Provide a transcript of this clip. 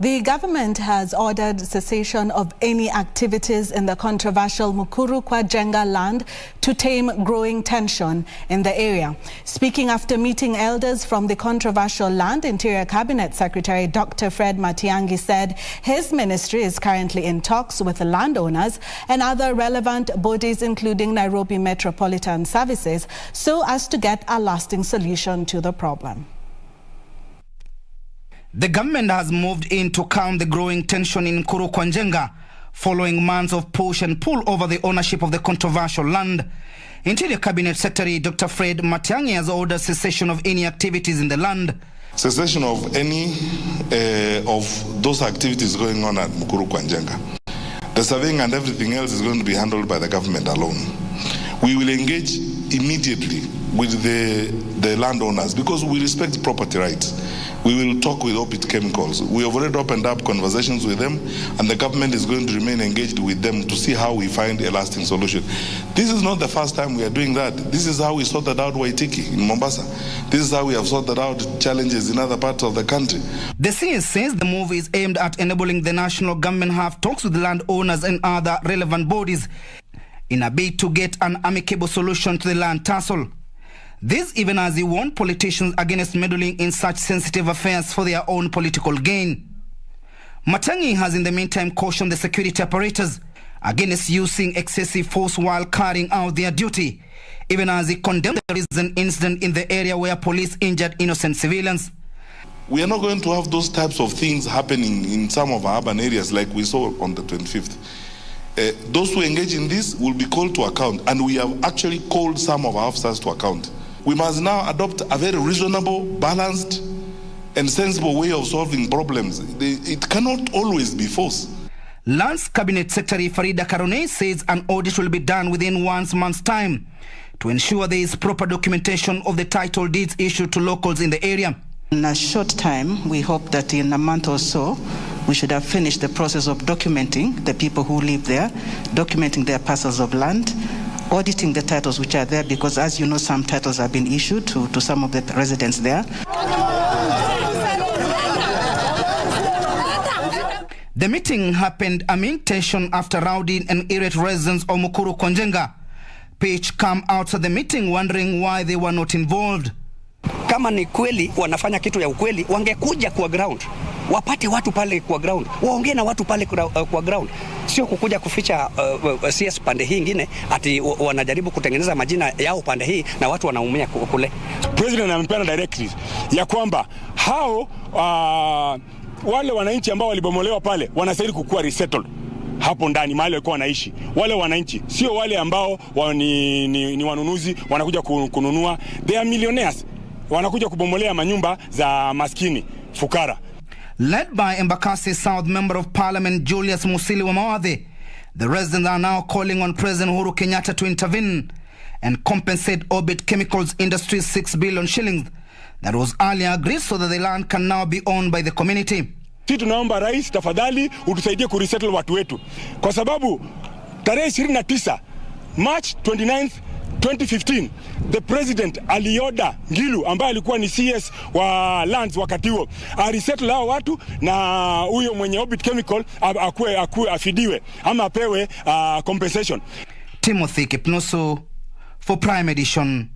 The government has ordered cessation of any activities in the controversial Mukuru Kwa Njenga Land to tame growing tension in the area. Speaking after meeting elders from the controversial land, Interior Cabinet Secretary Dr. Fred Matiangi said his ministry is currently in talks with the landowners and other relevant bodies, including Nairobi Metropolitan Services, so as to get a lasting solution to the problem. The government has moved in to calm the growing tension in Mukuru Kwa Njenga following months of push and pull over the ownership of the controversial land. Interior Cabinet Secretary Dr. Fred Matiangi has ordered cessation of any activities in the land. Cessation of any of those activities going on at Mukuru Kwa Njenga. The surveying and everything else is going to be handled by the government alone. We will engage immediately with the landowners because we respect property rights. We will talk with Opit Chemicals. We have already opened up conversations with them, and the government is going to remain engaged with them to see how we find a lasting solution. This is not the first time we are doing that. This is how we sorted out Waitiki in Mombasa. This is how we have sorted out challenges in other parts of the country. The CS says the move is aimed at enabling the national government have talks with the landowners and other relevant bodies in a bid to get an amicable solution to the land tussle. This even as he warned politicians against meddling in such sensitive affairs for their own political gain. Matiangi has in the meantime cautioned the security apparatus against using excessive force while carrying out their duty, even as he condemned the recent incident in the area where police injured innocent civilians. We are not going to have those types of things happening in some of our urban areas like we saw on the 25th. Those who engage in this will be called to account, and we have actually called some of our officers to account. We must now adopt a very reasonable, balanced, and sensible way of solving problems. It cannot always be force. Lands Cabinet Secretary Farida Karone says an audit will be done within 1 month's time to ensure there is proper documentation of the title deeds issued to locals in the area. In a short time, we hope that in a month or so, we should have finished the process of documenting the people who live there, documenting their parcels of land, auditing the titles which are there, because as you know, some titles have been issued to some of the residents there. The meeting happened amid tension after rowdy and irate residents of Mukuru Kwa Njenga pitch come out of the meeting wondering why they were not involved. Kama ni kweli wanafanya kitu ya ukweli, wangekuja kwa ground, wapate watu pale kwa ground, waongee na watu pale kwa ground, sio kukuja kuficha CS pande hii nyingine ati wanajaribu kutengeneza majina yao pande hii na watu wanaumia kule. President amepeana directives ya kwamba hao wale wananchi ambao walibomolewa pale wanastahili kukua resettled hapo ndani mahali walikuwa wanaishi. Wale wananchi sio wale ambao ni wanunuzi wanakuja kununua. They are millionaires. Wanakuja kubomolea manyumba za maskini fukara. Led by Embakasi South Member of Parliament Julius Musili Wamawadhi, the residents are now calling on President Uhuru Kenyatta to intervene and compensate Orbit Chemicals Industries 6 billion shillings that was earlier agreed so that the land can now be owned by the community. Sisi tunaomba rais, tafadhali utusaidie kuresettle watu wetu, kwa sababu tarehe 29 March 29th 2015 the president alioda Ngilu ambaye alikuwa ni CS wa lands wakati huo resettle hao watu, na huyo mwenye Orbit Chemical akue afidiwe ama apewe compensation. Timothy Kipnusu for Prime Edition.